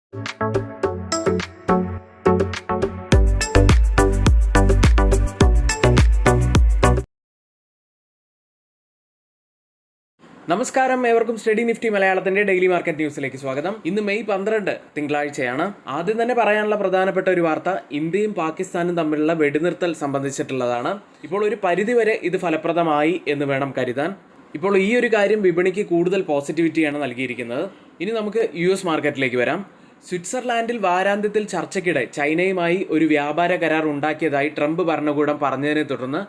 നമസ്കാരം, ഏവർക്കും study Nifty മലയാളത്തിന്റെ ഡെയിലി മാർക്കറ്റ് ന്യൂസിലേക്ക് സ്വാഗതം. ഇന്ന് മെയ് 12 തിങ്കളാഴ്ചയാണ്. ആദ്യം തന്നെ പറയാനുള്ള പ്രധാനപ്പെട്ട ഒരു വാർത്ത ഇന്ത്യയും പാകിസ്ഥാനും തമ്മിലുള്ള വെടിനിർത്തൽ സംബന്ധിച്ചിട്ടുള്ളതാണ്. ഇപ്പോൾ ഒരു പരിധിവരെ ഇത് ഫലപ്രദമായി എന്ന് വേണം കരുതാൻ. ഇപ്പോൾ ഈ ഒരു കാര്യം വിപണിക്ക് കൂടുതൽ പോസിറ്റിവിറ്റിയാണ് നൽകിയിരിക്കുന്നത്. ഇനി നമുക്ക് US മാർക്കറ്റിലേക്ക് വരാം. സ്വിറ്റ്സർലാൻഡിൽ വാരാന്ത്യത്തിൽ ചർച്ചയ്ക്കിടെ ചൈനയുമായി ഒരു വ്യാപാര കരാർ ഉണ്ടാക്കിയതായി ട്രംപ് ഭരണകൂടം പറഞ്ഞതിനെ തുടർന്ന്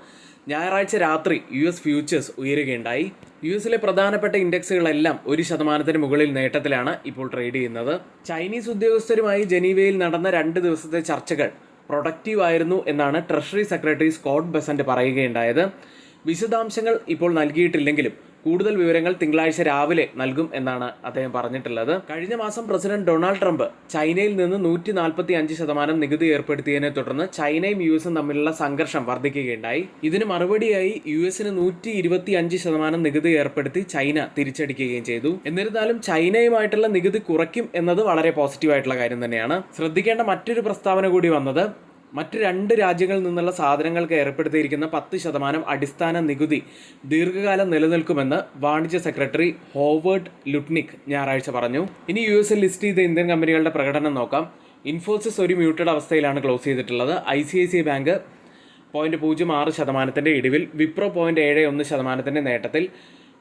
ഞായറാഴ്ച രാത്രി US ഫ്യൂച്ചേഴ്സ് ഉയരുകയുണ്ടായി. യുഎസിലെ പ്രധാനപ്പെട്ട ഇൻഡെക്സുകളെല്ലാം 1% മുകളിൽ നേട്ടത്തിലാണ് ഇപ്പോൾ ട്രേഡ് ചെയ്യുന്നത്. ചൈനീസ് ഉദ്യോഗസ്ഥരുമായി ജനീവയിൽ നടന്ന 2 ദിവസത്തെ ചർച്ചകൾ പ്രൊഡക്റ്റീവ് ആയിരുന്നു എന്നാണ് ട്രഷറി സെക്രട്ടറി സ്കോട്ട് ബെസന്റ് പറയുകയുണ്ടായത്. വിശദാംശങ്ങൾ ഇപ്പോൾ നൽകിയിട്ടില്ലെങ്കിലും കൂടുതൽ വിവരങ്ങൾ തിങ്കളാഴ്ച രാവിലെ നൽകും എന്നാണ് അദ്ദേഹം പറഞ്ഞിട്ടുള്ളത്. കഴിഞ്ഞ മാസം പ്രസിഡന്റ് ഡൊണാൾഡ് ട്രംപ് ചൈനയിൽ നിന്ന് 145% നികുതി ഏർപ്പെടുത്തിയതിനെ തുടർന്ന് ചൈനയും യുഎസും തമ്മിലുള്ള സംഘർഷം വർദ്ധിക്കുകയുണ്ടായി. ഇതിന് മറുപടിയായി യുഎസിന് 125% നികുതി ഏർപ്പെടുത്തി ചൈന തിരിച്ചടിക്കുകയും ചെയ്തു. എന്നിരുന്നാലും ചൈനയുമായിട്ടുള്ള നികുതി കുറയ്ക്കും എന്നത് വളരെ പോസിറ്റീവായിട്ടുള്ള കാര്യം തന്നെയാണ്. ശ്രദ്ധിക്കേണ്ട മറ്റൊരു പ്രസ്താവന കൂടി വന്നത് മറ്റ് 2 രാജ്യങ്ങളിൽ നിന്നുള്ള സാധനങ്ങൾക്ക് ഏർപ്പെടുത്തിയിരിക്കുന്ന 10% അടിസ്ഥാന നികുതി ദീർഘകാലം നിലനിൽക്കുമെന്ന് വാണിജ്യ സെക്രട്ടറി ഹോവേർഡ് ലുട്നിക് ഞായറാഴ്ച പറഞ്ഞു. ഇനി യുഎസിൽ ലിസ്റ്റ് ചെയ്ത ഇന്ത്യൻ കമ്പനികളുടെ പ്രകടനം നോക്കാം. ഇൻഫോസിസ് ഒരു മ്യൂട്ടഡ് അവസ്ഥയിലാണ് ക്ലോസ് ചെയ്തിട്ടുള്ളത്. ICICI ബാങ്ക് 0.06% ഇടിവിൽ, വിപ്രോ 0.71% നേട്ടത്തിൽ,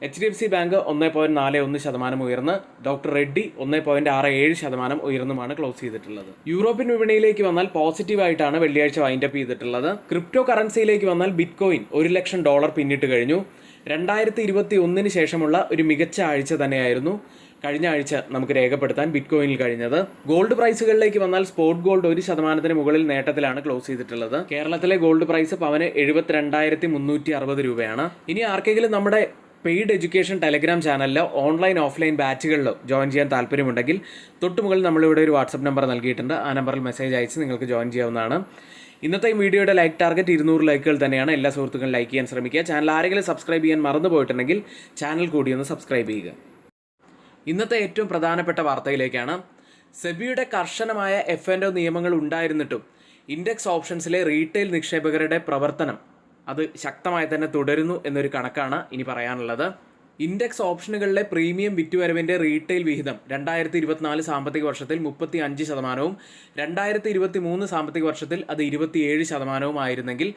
HDFC ബാങ്ക് 1.41% ഉയർന്ന്, ഡോക്ടർ റെഡ്ഡി 1.67% ഉയർന്നുമാണ് ക്ലോസ് ചെയ്തിട്ടുള്ളത്. യൂറോപ്യൻ വിപണിയിലേക്ക് വന്നാൽ പോസിറ്റീവായിട്ടാണ് വെള്ളിയാഴ്ച വൈൻഡപ്പ് ചെയ്തിട്ടുള്ളത്. ക്രിപ്റ്റോ കറൻസിയിലേക്ക് വന്നാൽ ബിറ്റ്കോയിൻ $1,00,000 പിന്നിട്ട് കഴിഞ്ഞു. 2021 ശേഷമുള്ള ഒരു മികച്ച ആഴ്ച തന്നെയായിരുന്നു കഴിഞ്ഞ ആഴ്ച നമുക്ക് രേഖപ്പെടുത്താൻ ബിറ്റ്കോയിനിൽ കഴിഞ്ഞത്. ഗോൾഡ് പ്രൈസുകളിലേക്ക് വന്നാൽ സ്പോട്ട് ഗോൾഡ് 1% മുകളിൽ നേട്ടത്തിലാണ് ക്ലോസ് ചെയ്തിട്ടുള്ളത്. കേരളത്തിലെ ഗോൾഡ് പ്രൈസ് പവന് 72,360 രൂപയാണ്. ഇനി ആർക്കെങ്കിലും നമ്മുടെ പെയ്ഡ് എഡ്യൂക്കേഷൻ ടെലഗ്രാം ചാനലിലോ ഓൺലൈൻ ഓഫ്ലൈൻ ബാച്ചുകളിലോ ജോയിൻ ചെയ്യാൻ താല്പര്യമുണ്ടെങ്കിൽ തൊട്ടുമുകളിൽ നമ്മളിവിടെ ഒരു വാട്സപ്പ് നമ്പർ നൽകിയിട്ടുണ്ട്. ആ നമ്പറിൽ മെസ്സേജ് അയച്ച് നിങ്ങൾക്ക് ജോയിൻ ചെയ്യാവുന്നതാണ്. ഇന്നത്തെ വീഡിയോയുടെ ലൈക്ക് ടാർഗറ്റ് 200 ലൈക്കുകൾ തന്നെയാണ്. എല്ലാ സുഹൃത്തുക്കളും ലൈക്ക് ചെയ്യാൻ ശ്രമിക്കുക. ചാനൽ ആരെങ്കിലും സബ്സ്ക്രൈബ് ചെയ്യാൻ മറന്നു പോയിട്ടുണ്ടെങ്കിൽ ചാനൽ കൂടി ഒന്ന് സബ്സ്ക്രൈബ് ചെയ്യുക. ഇന്നത്തെ ഏറ്റവും പ്രധാനപ്പെട്ട വാർത്തയിലേക്കാണ്. സെബിയുടെ കർശനമായ F&O നിയമങ്ങൾ ഉണ്ടായിരുന്നിട്ടും ഇൻഡെക്സ് ഓപ്ഷൻസിലെ റീറ്റെയിൽ നിക്ഷേപകരുടെ പ്രവർത്തനം അത് ശക്തമായി തന്നെ തുടരുന്നു എന്നൊരു കണക്കാണ് ഇനി പറയാനുള്ളത്. ഇൻഡെക്സ് ഓപ്ഷനുകളിലെ പ്രീമിയം വിറ്റുവരവിൻ്റെ റീറ്റെയിൽ വിഹിതം 2024 സാമ്പത്തിക വർഷത്തിൽ 35%, 2023 സാമ്പത്തിക വർഷത്തിൽ അത് 27% ആയിരുന്നെങ്കിൽ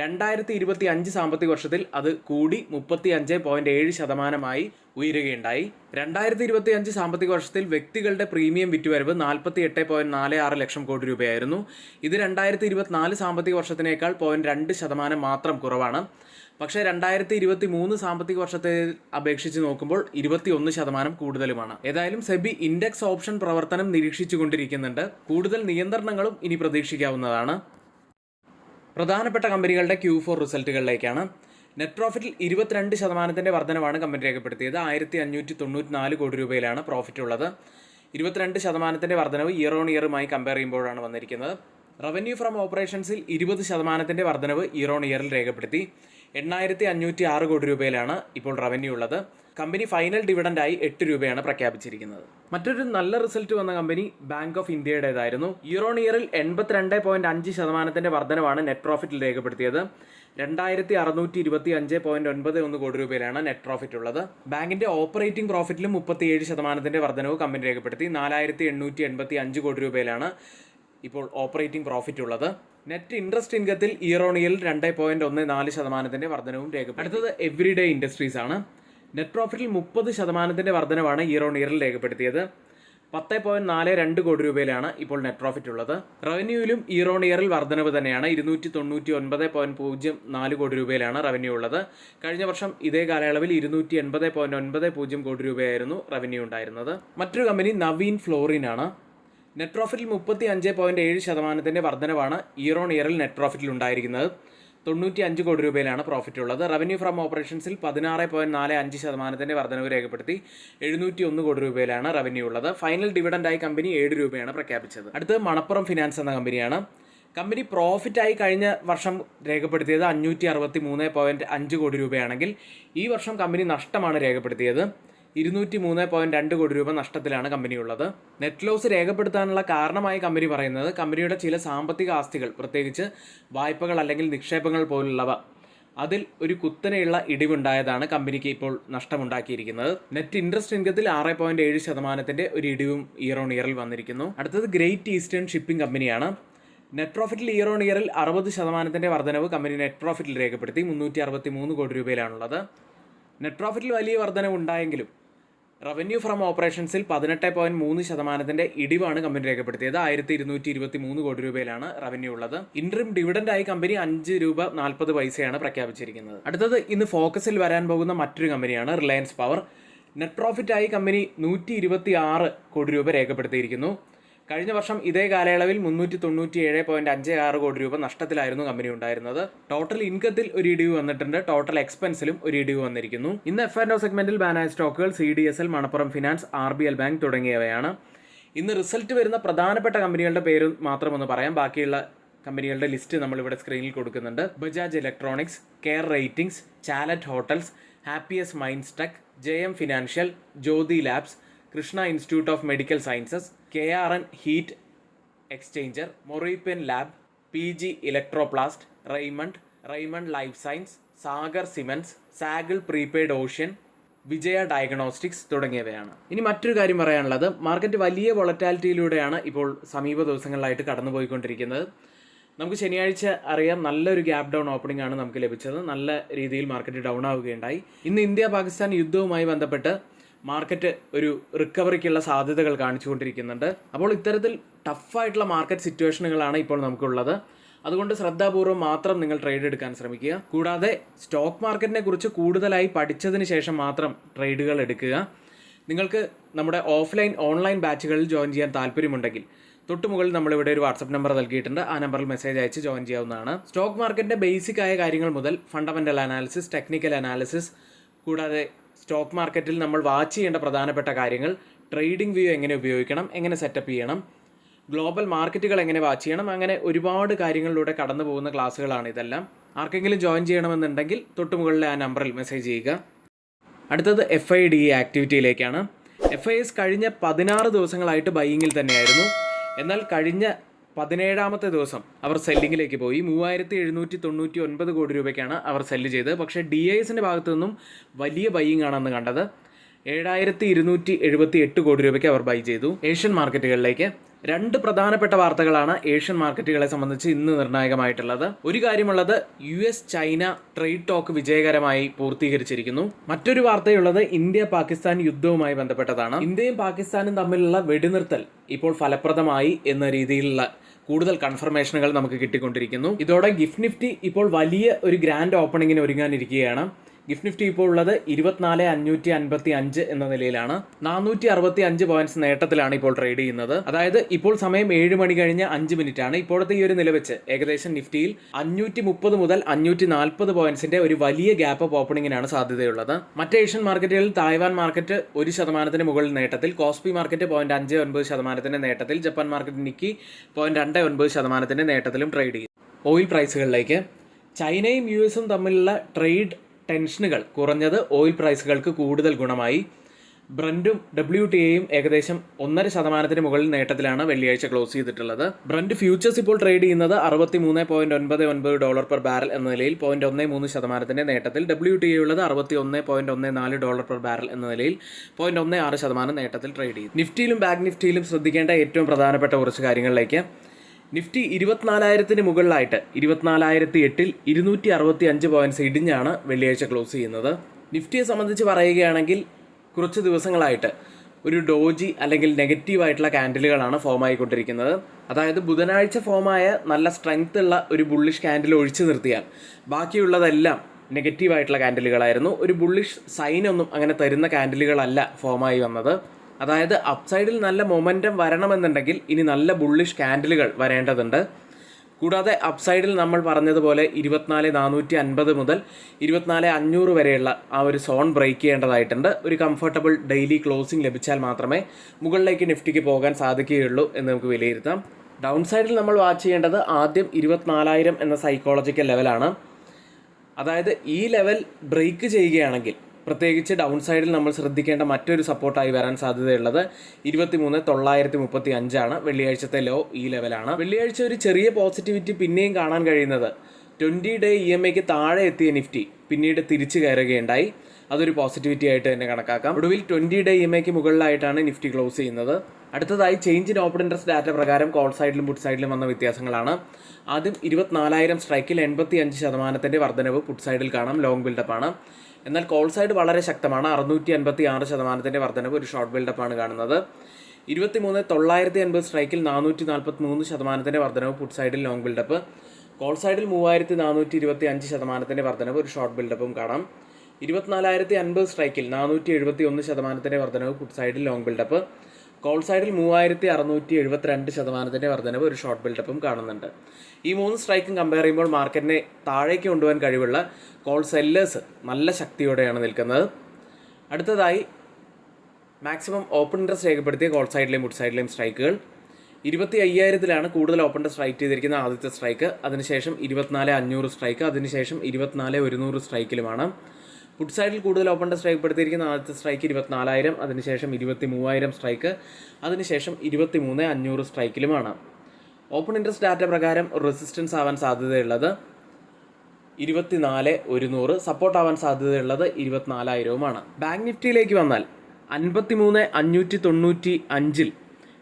2025 സാമ്പത്തിക വർഷത്തിൽ അത് കൂടി 35.7% ഉയരുകയുണ്ടായി. 2025 സാമ്പത്തിക വർഷത്തിൽ വ്യക്തികളുടെ പ്രീമിയം വിറ്റുവരവ് 48.46 ലക്ഷം കോടി രൂപയായിരുന്നു. ഇത് 2024 സാമ്പത്തിക വർഷത്തിനേക്കാൾ 0.2% മാത്രം കുറവാണ്. പക്ഷേ 2023 സാമ്പത്തിക വർഷത്തെ അപേക്ഷിച്ച് നോക്കുമ്പോൾ 21% കൂടുതലുമാണ്. ഏതായാലും സെബി ഇൻഡെക്സ് ഓപ്ഷൻ പ്രവർത്തനം നിരീക്ഷിച്ചുകൊണ്ടിരിക്കുന്നുണ്ട്. കൂടുതൽ നിയന്ത്രണങ്ങളും ഇനി പ്രതീക്ഷിക്കാവുന്നതാണ്. പ്രധാനപ്പെട്ട കമ്പനികളുടെ Q4 റിസൾട്ടുകളിലേക്കാണ്. നെറ്റ് പ്രോഫിറ്റിൽ 22% വർധനവാണ് കമ്പനി രേഖപ്പെടുത്തിയത്. 1594 കോടി രൂപയിലാണ് പ്രോഫിറ്റ് ഉള്ളത്. 22% വർധനവ് ഇയർ ഓൺ ഇയറുമായി കമ്പയർ ചെയ്യുമ്പോഴാണ് വന്നിരിക്കുന്നത്. റവന്യൂ ഫ്രം ഓപ്പറേഷൻസിൽ 20% വർധനവ് ഇയർ ഓൺ ഇയറിൽ രേഖപ്പെടുത്തി. 8506 കോടി രൂപയിലാണ് ഇപ്പോൾ റവന്യൂ ഉള്ളത്. കമ്പനി ഫൈനൽ ഡിവിഡൻഡായി 8 രൂപയാണ് പ്രഖ്യാപിച്ചിരിക്കുന്നത്. മറ്റൊരു നല്ല റിസൾട്ട് വന്ന കമ്പനി ബാങ്ക് ഓഫ് ഇന്ത്യയുടേതായിരുന്നു. ഇയർ ഓൺ ഇയറിൽ 82.5% വർധനവാണ് നെറ്റ് പ്രോഫിറ്റിൽ രേഖപ്പെടുത്തിയത്. 2625.91 കോടി രൂപയിലാണ് നെറ്റ് പ്രോഫിറ്റ് ഉള്ളത്. ബാങ്കിന്റെ ഓപ്പറേറ്റിംഗ് പ്രോഫിറ്റിലും 37% വർധനവ് കമ്പനി രേഖപ്പെടുത്തി. 4885 കോടി രൂപയിലാണ് ഇപ്പോൾ ഓപ്പറേറ്റിംഗ് പ്രോഫിറ്റ് ഉള്ളത്. നെറ്റ് ഇൻട്രസ്റ്റ് ഇൻകത്തിൽ ഇയർ ഓൺ ഇയറിൽ 2.14% വർധനവും രേഖപ്പെടുത്തി. അടുത്തത് എവറിഡേ ഇൻഡസ്ട്രീസ് ആണ്. നെറ്റ് പ്രോഫിറ്റിൽ 30% വർധനവാണ് ഇയർ ഓൺ ഇയറിൽ രേഖപ്പെടുത്തിയത്. 10.42 കോടി രൂപയിലാണ് ഇപ്പോൾ നെറ്റ് പ്രോഫിറ്റ് ഉള്ളത്. റവന്യൂവിലും ഇയർ ഓൺ ഇയറിൽ വർധനവ് തന്നെയാണ്. 299.04 കോടി രൂപയിലാണ് റവന്യൂ ഉള്ളത്. കഴിഞ്ഞ വർഷം ഇതേ കാലയളവിൽ 280.90 കോടി രൂപയായിരുന്നു റവന്യൂ ഉണ്ടായിരുന്നത്. മറ്റൊരു കമ്പനി നവീൻ ഫ്ലോറിൻ ആണ്. നെറ്റ് പ്രോഫിറ്റിൽ 35.7% വർധനവാണ് ഇയർ ഓൺ ഇയറിൽ നെറ്റ് പ്രോഫിറ്റിൽ ഉണ്ടായിരിക്കുന്നത്. 95 കോടി രൂപയിലാണ് പ്രോഫിറ്റ് ഉള്ളത്. റവന്യൂ ഫ്രം ഓപ്പറേഷൻസിൽ 16.45% വർധനവ് രേഖപ്പെടുത്തി. 701 കോടി രൂപയിലാണ് റവന്യൂ ഉള്ളത്. ഫൈനൽ ഡിവിഡൻഡായി കമ്പനി 7 രൂപയാണ് പ്രഖ്യാപിച്ചത്. അടുത്തത് മണപ്പുറം ഫിനാൻസ് എന്ന കമ്പനിയാണ്. കമ്പനി പ്രോഫിറ്റായി കഴിഞ്ഞ വർഷം രേഖപ്പെടുത്തിയത് 563.5 കോടി രൂപയാണെങ്കിൽ ഈ വർഷം കമ്പനി നഷ്ടമാണ് രേഖപ്പെടുത്തിയത്. 203.2 കോടി രൂപ നഷ്ടത്തിലാണ് കമ്പനിയുള്ളത്. നെറ്റ് ലോസ് രേഖപ്പെടുത്താനുള്ള കാരണമായി കമ്പനി പറയുന്നത് കമ്പനിയുടെ ചില സാമ്പത്തിക ആസ്തികൾ, പ്രത്യേകിച്ച് വായ്പകൾ അല്ലെങ്കിൽ നിക്ഷേപങ്ങൾ പോലുള്ളവ, അതിൽ ഒരു കുത്തനെയുള്ള ഇടിവുണ്ടായതാണ് കമ്പനിക്ക് ഇപ്പോൾ നഷ്ടമുണ്ടാക്കിയിരിക്കുന്നത്. നെറ്റ് ഇൻട്രസ്റ്റ് ഇൻകത്തിൽ 6.7% ഒരു ഇടിവും ഇയർ ഓൺ ഇയറിൽ വന്നിരിക്കുന്നു. അടുത്തത് ഗ്രേറ്റ് ഈസ്റ്റേൺ ഷിപ്പിംഗ് കമ്പനിയാണ്. നെറ്റ് പ്രോഫിറ്റിൽ ഇയർ ഓൺ ഇയറിൽ 60% വർധനവ് കമ്പനി നെറ്റ് പ്രോഫിറ്റിൽ രേഖപ്പെടുത്തി. 363 കോടി രൂപയിലാണുള്ളത്. നെറ്റ് പ്രോഫിറ്റിൽ വലിയ വർധനവ് ഉണ്ടായെങ്കിലും റവന്യൂ ഫ്രം ഓപ്പറേഷൻസിൽ 18.3% ഇടിവാണ് കമ്പനി രേഖപ്പെടുത്തിയത്. 1223 കോടി രൂപയിലാണ് റവന്യൂ ഉള്ളത്. ഇന്ററിം ഡിവിഡൻഡായി കമ്പനി 5 രൂപ 40 പൈസയാണ് പ്രഖ്യാപിച്ചിരിക്കുന്നത്. അടുത്തത് ഇന്ന് ഫോക്കസിൽ വരാൻ പോകുന്ന മറ്റൊരു കമ്പനിയാണ് റിലയൻസ് പവർ. നെറ്റ് പ്രോഫിറ്റായി കമ്പനി 126 കോടി രൂപ രേഖപ്പെടുത്തിയിരിക്കുന്നു. കഴിഞ്ഞ വർഷം ഇതേ കാലയളവിൽ 397.56 കോടി രൂപ നഷ്ടത്തിലായിരുന്നു കമ്പനി ഉണ്ടായിരുന്നത്. ടോട്ടൽ ഇൻകത്തിൽ ഒരു ഇടിവ് വന്നിട്ടുണ്ട്. ടോട്ടൽ എക്സ്പെൻസിലും ഒരു ഇടിവ് വന്നിരിക്കുന്നു. ഇന്ന് F&O സെഗ്മെന്റിൽ ബാനായ സ്റ്റോക്കുകൾ CDSL, Manappuram finance, RBL bank തുടങ്ങിയവയാണ്. ഇന്ന് റിസൾട്ട് വരുന്ന പ്രധാനപ്പെട്ട കമ്പനികളുടെ പേര് മാത്രം ഒന്ന് പറയാം. ബാക്കിയുള്ള കമ്പനികളുടെ ലിസ്റ്റ് നമ്മളിവിടെ സ്ക്രീനിൽ കൊടുക്കുന്നുണ്ട്. Bajaj Electronics, Care Ratings, Chalet Hotels, Happiest Minds Tech, JM Financial, Jyoti Labs, Krishna Institute of Medical Sciences, KRN Heat Exchanger, Morepen Lab, PG Electroplast, Raymond Life Science, Sagar Cements, സാഗിൾ പ്രീപെയ്ഡ് ഓഷ്യൻ, വിജയ ഡയഗ്നോസ്റ്റിക്സ് തുടങ്ങിയവയാണ്. ഇനി മറ്റൊരു കാര്യം പറയാനുള്ളത്, മാർക്കറ്റ് വലിയ വൊളറ്റാലിറ്റിയിലൂടെയാണ് ഇപ്പോൾ സമീപ ദിവസങ്ങളിലായിട്ട് കടന്നുപോയിക്കൊണ്ടിരിക്കുന്നത്. നമുക്ക് ശനിയാഴ്ച അറിയാം, നല്ലൊരു ഗ്യാപ് ഡൗൺ ഓപ്പണിംഗ് ആണ് നമുക്ക് ലഭിച്ചത്. നല്ല രീതിയിൽ മാർക്കറ്റ് ഡൗൺ ആവുകയുണ്ടായി. ഇന്ന് ഇന്ത്യ പാകിസ്ഥാൻ യുദ്ധവുമായി ബന്ധപ്പെട്ട് മാർക്കറ്റ് ഒരു റിക്കവറിക്കുള്ള സാധ്യതകൾ കാണിച്ചുകൊണ്ടിരിക്കുന്നുണ്ട്. അപ്പോൾ ഇത്തരത്തിൽ ടഫായിട്ടുള്ള മാർക്കറ്റ് സിറ്റുവേഷനുകളാണ് ഇപ്പോൾ നമുക്കുള്ളത്. അതുകൊണ്ട് ശ്രദ്ധാപൂർവ്വം മാത്രം നിങ്ങൾ ട്രേഡ് എടുക്കാൻ ശ്രമിക്കുക. കൂടാതെ സ്റ്റോക്ക് മാർക്കറ്റിനെ കുറിച്ച് കൂടുതലായി പഠിച്ചതിന് ശേഷം മാത്രം ട്രേഡുകൾ എടുക്കുക. നിങ്ങൾക്ക് നമ്മുടെ ഓൺലൈൻ ബാച്ചുകളിൽ ജോയിൻ ചെയ്യാൻ താല്പര്യമുണ്ടെങ്കിൽ തൊട്ടുമുകളിൽ നമ്മളിവിടെ ഒരു വാട്സപ്പ് നമ്പർ നൽകിയിട്ടുണ്ട്. ആ നമ്പറിൽ മെസ്സേജ് അയച്ച് ജോയിൻ ചെയ്യാവുന്നതാണ്. സ്റ്റോക്ക് മാർക്കറ്റിൻ്റെ ബേസിക് ആയ കാര്യങ്ങൾ മുതൽ ഫണ്ടമെൻ്റൽ അനാലിസിസ്, ടെക്നിക്കൽ അനാലിസിസ്, കൂടാതെ സ്റ്റോക്ക് മാർക്കറ്റിൽ നമ്മൾ വാച്ച് ചെയ്യേണ്ട പ്രധാനപ്പെട്ട കാര്യങ്ങൾ, ട്രേഡിംഗ് വ്യൂ എങ്ങനെ ഉപയോഗിക്കണം, എങ്ങനെ സെറ്റപ്പ് ചെയ്യണം, ഗ്ലോബൽ മാർക്കറ്റുകൾ എങ്ങനെ വാച്ച് ചെയ്യണം, അങ്ങനെ ഒരുപാട് കാര്യങ്ങളിലൂടെ കടന്നു പോകുന്ന ക്ലാസ്സുകളാണ് ഇതെല്ലാം. ആർക്കെങ്കിലും ജോയിൻ ചെയ്യണമെന്നുണ്ടെങ്കിൽ തൊട്ടുമുകളിലെ ആ നമ്പറിൽ മെസ്സേജ് ചെയ്യുക. അടുത്തത് FIDE ആക്ടിവിറ്റിയിലേക്കാണ്. FIS കഴിഞ്ഞ 16 ദിവസങ്ങളായിട്ട് ബൈയിങ്ങിൽ തന്നെയായിരുന്നു. എന്നാൽ കഴിഞ്ഞ 17ാമത്തെ ദിവസം അവർ സെല്ലിങ്ങിലേക്ക് പോയി. 3799 കോടി രൂപയ്ക്കാണ് അവർ സെല്ല് ചെയ്തത്. പക്ഷേ DISന്റെ ഭാഗത്തു നിന്നും വലിയ ബൈയിങ് ആണെന്ന് കണ്ടത്. 7278 കോടി രൂപയ്ക്ക് അവർ ബൈ ചെയ്തു. ഏഷ്യൻ മാർക്കറ്റുകളിലേക്ക് 2 പ്രധാനപ്പെട്ട വാർത്തകളാണ് ഏഷ്യൻ മാർക്കറ്റുകളെ സംബന്ധിച്ച് ഇന്ന് നിർണായകമായിട്ടുള്ളത്. ഒരു കാര്യമുള്ളത്, US ചൈന ട്രേഡ് ടോക്ക് വിജയകരമായി പൂർത്തീകരിച്ചിരിക്കുന്നു. മറ്റൊരു വാർത്തയുള്ളത് ഇന്ത്യ പാകിസ്ഥാൻ യുദ്ധവുമായി ബന്ധപ്പെട്ടതാണ്. ഇന്ത്യയും പാകിസ്ഥാനും തമ്മിലുള്ള വെടിനിർത്തൽ ഇപ്പോൾ ഫലപ്രദമായി എന്ന രീതിയിലുള്ള കൂടുതൽ കൺഫർമേഷനുകൾ നമുക്ക് കിട്ടിക്കൊണ്ടിരിക്കുന്നു. ഇതോടെ ഗിഫ്റ്റ് നിഫ്റ്റി ഇപ്പോൾ വലിയ ഒരു ഗ്രാൻഡ് ഓപ്പണിങ്ങിന് ഒരുങ്ങാനിരിക്കുകയാണ്. ഗിഫ്റ്റ് നിഫ്റ്റി ഇപ്പോൾ ഉള്ളത് 24,555 എന്ന നിലയിലാണ്. 465 പോയിന്റ്സ് നേട്ടത്തിലാണ് ഇപ്പോൾ ട്രേഡ് ചെയ്യുന്നത്. അതായത് ഇപ്പോൾ സമയം 7 മണി കഴിഞ്ഞ് 5 മിനിറ്റ് ആണ്. ഇപ്പോഴത്തെ ഈ ഒരു നില വെച്ച് ഏകദേശം നിഫ്റ്റിയിൽ 530 മുതൽ 540 പോയിന്റ്സിന്റെ ഒരു വലിയ ഗ്യാപ്പ് അപ്പ് ഓപ്പണിങ്ങിനാണ് സാധ്യതയുള്ളത്. മറ്റ് ഏഷ്യൻ മാർക്കറ്റുകളിൽ തായ്വാൻ മാർക്കറ്റ് 1% മുകളിൽ നേട്ടത്തിൽ, കോസ്പി മാർക്കറ്റ് 0.59% നേട്ടത്തിൽ, ജപ്പാൻ മാർക്കറ്റ് നിക്കി 0.29% നേട്ടത്തിലും ട്രേഡ് ചെയ്യും. ഓയിൽ പ്രൈസുകളിലേക്ക്, ചൈനയും US തമ്മിലുള്ള ട്രേഡ് ടെൻഷനുകൾ കുറഞ്ഞത് ഓയിൽ പ്രൈസുകൾക്ക് കൂടുതൽ ഗുണമായി. ബ്രൻറ്റും WTIയും ഏകദേശം 1.5% മുകളിൽ നേട്ടത്തിലാണ് വെള്ളിയാഴ്ച ക്ലോസ് ചെയ്തിട്ടുള്ളത്. ബ്രന്റ് ഫ്യൂച്ചേഴ്സ് ഇപ്പോൾ ട്രേഡ് ചെയ്യുന്നത് $63.99 പെർ ബാരൽ എന്ന നിലയിൽ 0.13% നേട്ടത്തിൽ. WTI ഉള്ളത് $61.14 പെർ ബാരൽ എന്ന നിലയിൽ 0.16% നേട്ടത്തിൽ ട്രേഡ് ചെയ്തു. നിഫ്റ്റിയിലും ബാങ്ക് നിഫ്റ്റിയിലും ശ്രദ്ധിക്കേണ്ട ഏറ്റവും പ്രധാനപ്പെട്ട കുറച്ച് കാര്യങ്ങളിലേക്ക്, നിഫ്റ്റി 24,000 മുകളിലായിട്ട് 24,008 265 പോയിന്റ്സ് ഇടിഞ്ഞാണ് വെള്ളിയാഴ്ച ക്ലോസ് ചെയ്യുന്നത്. നിഫ്റ്റിയെ സംബന്ധിച്ച് പറയുകയാണെങ്കിൽ കുറച്ച് ദിവസങ്ങളായിട്ട് ഒരു ഡോജി അല്ലെങ്കിൽ നെഗറ്റീവായിട്ടുള്ള ക്യാൻഡിലുകളാണ് ഫോം ആയിക്കൊണ്ടിരിക്കുന്നത്. അതായത് ബുധനാഴ്ച ഫോമായ നല്ല സ്ട്രെങ്ത് ഉള്ള ഒരു ബുള്ളിഷ് ക്യാൻഡിൽ ഒഴിച്ചു നിർത്തിയാൽ ബാക്കിയുള്ളതെല്ലാം നെഗറ്റീവായിട്ടുള്ള ക്യാൻഡിലുകളായിരുന്നു. ഒരു ബുള്ളിഷ് സൈനൊന്നും അങ്ങനെ തരുന്ന ക്യാൻഡിലുകളല്ല ഫോമായി വന്നത്. അതായത് അപ്സൈഡിൽ നല്ല മൊമെൻറ്റം വരണമെന്നുണ്ടെങ്കിൽ ഇനി നല്ല ബുള്ളിഷ് ക്യാൻഡിലുകൾ വരേണ്ടതുണ്ട്. കൂടാതെ അപ്സൈഡിൽ നമ്മൾ പറഞ്ഞതുപോലെ 24,450 മുതൽ 24,500 വരെയുള്ള ആ ഒരു സോൺ ബ്രേക്ക് ചെയ്യേണ്ടതായിട്ടുണ്ട്. ഒരു കംഫർട്ടബിൾ ഡെയിലി ക്ലോസിംഗ് ലഭിച്ചാൽ മാത്രമേ മുകളിലേക്ക് നിഫ്റ്റിക്ക് പോകാൻ സാധിക്കുകയുള്ളൂ എന്ന് നമുക്ക് വിലയിരുത്താം. ഡൗൺ സൈഡിൽ നമ്മൾ വാച്ച് ചെയ്യേണ്ടത് ആദ്യം 24,000 എന്ന സൈക്കോളജിക്കൽ ലെവലാണ്. അതായത് ഈ ലെവൽ ബ്രേക്ക് ചെയ്യുകയാണെങ്കിൽ പ്രത്യേകിച്ച് ഡൗൺ സൈഡിൽ നമ്മൾ ശ്രദ്ധിക്കേണ്ട മറ്റൊരു സപ്പോർട്ടായി വരാൻ സാധ്യതയുള്ളത് 23,935 വെള്ളിയാഴ്ചത്തെ ലോ ഈ ലെവലാണ്. വെള്ളിയാഴ്ച ഒരു ചെറിയ പോസിറ്റിവിറ്റി പിന്നെയും കാണാൻ കഴിയുന്നത് 20 ഡേ EMAയ്ക്ക് താഴെ എത്തിയ നിഫ്റ്റി പിന്നീട് തിരിച്ചു കയറുകയുണ്ടായി. അതൊരു പോസിറ്റിവിറ്റി ആയിട്ട് തന്നെ കണക്കാക്കാം. ഒടുവിൽ 20 ഡേ EMAയ്ക്ക് മുകളിലായിട്ടാണ് നിഫ്റ്റി ക്ലോസ് ചെയ്യുന്നത്. അടുത്തതായി change in open interest data പ്രകാരം കോൾ സൈഡിലും പുട്ട് സൈഡിലും വന്ന വ്യത്യാസങ്ങളാണ്. ആദ്യം 24,000 സ്ട്രൈക്കിൽ 85% വർധനവ് പുട്ട് സൈഡിൽ കാണാം, ലോങ് ബിൽഡപ്പാണ്. എന്നാൽ കോൾ സൈഡ് വളരെ ശക്തമാണ്, 656% വർധനവ്, ഒരു ഷോർട്ട് ബിൽഡപ്പാണ് കാണുന്നത്. 23,980 സ്ട്രൈക്കിൽ 443% വർധനവ് പുട്ട് സൈഡിൽ ലോങ് ബിൽഡപ്പ്. കോൾ സൈഡിൽ 3,425% വർധനവ്, ഒരു ഷോർട്ട് ബിൽഡപ്പും കാണാം. 24,050 സ്ട്രൈക്കിൽ 471% വർധനവ് പുട്ട് സൈഡിൽ ലോങ് ബിൽഡപ്പ്. കോൾ സൈഡിൽ 3,672% വർധനവ്, ഒരു ഷോർട്ട് ബിൽഡപ്പും കാണുന്നുണ്ട്. ഈ 3 സ്ട്രൈക്കും കമ്പയർ ചെയ്യുമ്പോൾ മാർക്കറ്റിനെ താഴേക്ക് കൊണ്ടുപോകാൻ കഴിവുള്ള കോൾ സെല്ലേഴ്സ് നല്ല ശക്തിയോടെയാണ് നിൽക്കുന്നത്. അടുത്തതായി മാക്സിമം ഓപ്പൺ ഇൻട്രസ്റ്റ് രേഖപ്പെടുത്തിയ കോൾ സൈഡിലെയും പുട്ട് സൈഡിലെയും സ്ട്രൈക്കുകൾ. 25,000 കൂടുതൽ ഓപ്പൺ ഇൻട്രസ്റ്റ് സ്ട്രൈക്ക് ചെയ്തിരിക്കുന്ന ആദ്യത്തെ സ്ട്രൈക്ക്, അതിനുശേഷം 24,500 സ്ട്രൈക്ക്, അതിനുശേഷം 24,100 സ്ട്രൈക്കിലുമാണ്. പുട്ട് സൈഡിൽ കൂടുതൽ ഓപ്പൺ ഇൻട്രസ്റ്റ് രേഖപ്പെടുത്തിയിരിക്കുന്ന ആദ്യത്തെ സ്ട്രൈക്ക് 24,000, അതിനുശേഷം 23,000 സ്ട്രൈക്ക്, അതിനുശേഷം 23,500 സ്ട്രൈക്കിലുമാണ്. ഓപ്പൺ ഇൻട്രസ്റ്റ് ഡാറ്റ പ്രകാരം റെസിസ്റ്റൻസ് ആവാൻ സാധ്യതയുള്ളത് 24,100, സപ്പോർട്ട് ആവാൻ സാധ്യതയുള്ളത് 24,000. ബാങ്ക് നിഫ്റ്റിയിലേക്ക് വന്നാൽ 53,595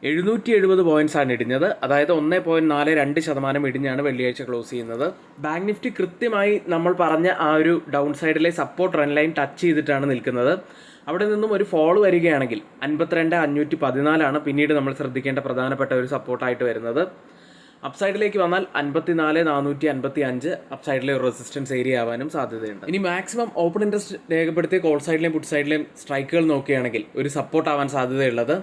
770 പോയിന്റ്സാണ് ഇടിഞ്ഞത്. അതായത് 1.42% ഇടിഞ്ഞാണ് വെള്ളിയാഴ്ച ക്ലോസ് ചെയ്യുന്നത്. ബാങ്ക് നിഫ്റ്റി കൃത്യമായി നമ്മൾ പറഞ്ഞ ആ ഒരു ഡൗൺ സൈഡിലെ സപ്പോർട്ട് ട്രെൻഡ് ലൈൻ ടച്ച് ചെയ്തിട്ടാണ് നിൽക്കുന്നത്. അവിടെ നിന്നും ഒരു ഫോൾ വരികയാണെങ്കിൽ 52,514 പിന്നീട് നമ്മൾ ശ്രദ്ധിക്കേണ്ട പ്രധാനപ്പെട്ട ഒരു സപ്പോർട്ടായിട്ട് വരുന്നത്. അപ്സൈഡിലേക്ക് വന്നാൽ 54,455 അപ്സൈഡിലെ ഒരു റെസിസ്റ്റൻസ് ഏരിയ ആവാനും സാധ്യതയുണ്ട്. ഇനി മാക്സിമം ഓപ്പൺ ഇൻട്രസ്റ്റ് രേഖപ്പെടുത്തിയ കോൾ സൈഡിലെയും പുട്ട് സൈഡിലെയും സ്ട്രൈക്കുകൾ നോക്കുകയാണെങ്കിൽ ഒരു സപ്പോർട്ട് ആവാൻ സാധ്യതയുള്ളത്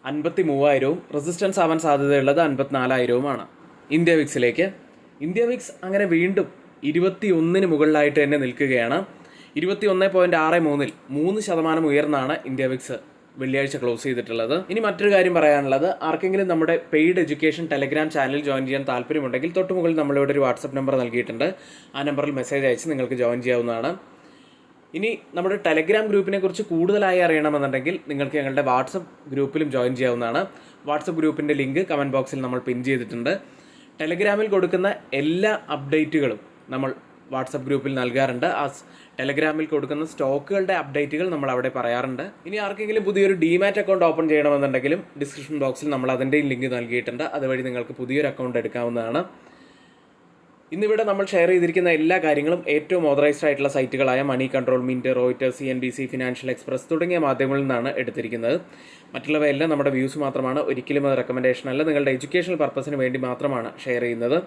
53,000, റെസിസ്റ്റൻസ് ആവാൻ സാധ്യതയുള്ളത് 54,000. ഇന്ത്യ വിക്സിലേക്ക്. ഇന്ത്യ വിക്സ് അങ്ങനെ വീണ്ടും 21 മുകളിലായിട്ട് തന്നെ നിൽക്കുകയാണ്. 21.63 3% ഉയർന്നാണ് ഇന്ത്യ വിക്സ് വെള്ളിയാഴ്ച ക്ലോസ് ചെയ്തിട്ടുള്ളത്. ഇനി മറ്റൊരു കാര്യം പറയാനുള്ളത്, ആർക്കെങ്കിലും നമ്മുടെ paid education Telegram channel join ചെയ്യാൻ താല്പര്യമുണ്ടെങ്കിൽ തൊട്ട് മുകളിൽ നമ്മളിവിടെ ഒരു വാട്സപ്പ് നമ്പർ നൽകിയിട്ടുണ്ട്. ആ നമ്പറിൽ മെസ്സേജ് അയച്ച് നിങ്ങൾക്ക് ജോയിൻ ചെയ്യാവുന്നതാണ്. ഇനി നമ്മുടെ ടെലഗ്രാം ഗ്രൂപ്പിനെ കുറിച്ച് കൂടുതലായി അറിയണമെന്നുണ്ടെങ്കിൽ നിങ്ങൾക്ക് ഞങ്ങളുടെ വാട്സപ്പ് ഗ്രൂപ്പിലും ജോയിൻ ചെയ്യാവുന്നതാണ്. വാട്സപ്പ് ഗ്രൂപ്പിൻ്റെ ലിങ്ക് കമൻറ്റ് ബോക്സിൽ നമ്മൾ പിൻ ചെയ്തിട്ടുണ്ട്. ടെലഗ്രാമിൽ കൊടുക്കുന്ന എല്ലാ അപ്ഡേറ്റുകളും നമ്മൾ വാട്സപ്പ് ഗ്രൂപ്പിൽ നൽകാറുണ്ട്. ആ ടെലഗ്രാമിൽ കൊടുക്കുന്ന സ്റ്റോക്കുകളുടെ അപ്ഡേറ്റുകൾ നമ്മൾ അവിടെ പറയാറുണ്ട്. ഇനി ആർക്കെങ്കിലും പുതിയൊരു ഡിമാറ്റ് അക്കൗണ്ട് ഓപ്പൺ ചെയ്യണമെന്നുണ്ടെങ്കിലും ഡിസ്ക്രിപ്ഷൻ ബോക്സിൽ നമ്മൾ അതിൻ്റെയും ലിങ്ക് നൽകിയിട്ടുണ്ട്. അതുവഴി നിങ്ങൾക്ക് പുതിയൊരു അക്കൗണ്ട് എടുക്കാവുന്നതാണ്. ഇന്നിവിടെ നമ്മൾ ഷെയർ ചെയ്തിരിക്കുന്ന എല്ലാ കാര്യങ്ങളും ഏറ്റവും ഓതറൈസ്ഡ് ആയിട്ടുള്ള സൈറ്റുകളായ Moneycontrol, Mint, Reuters, CNBC, Financial Express തുടങ്ങിയ മാധ്യമങ്ങളിൽ നിന്നാണ് എടുത്തിരിക്കുന്നത്. മറ്റുള്ളവയെല്ലാം നമ്മുടെ വ്യൂസ് മാത്രമാണ്, ഒരിക്കലും അത് റെക്കമെൻഡേഷൻ അല്ല. നിങ്ങളുടെ എഡ്യൂക്കേഷണൽ പർപ്പസിന് വേണ്ടി മാത്രമാണ് ഷെയർ ചെയ്യുന്നത്.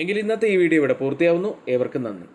എങ്കിൽ ഇന്നത്തെ ഈ വീഡിയോ ഇവിടെ പൂർത്തിയാവുന്നു. ഏവർക്കും നന്ദി.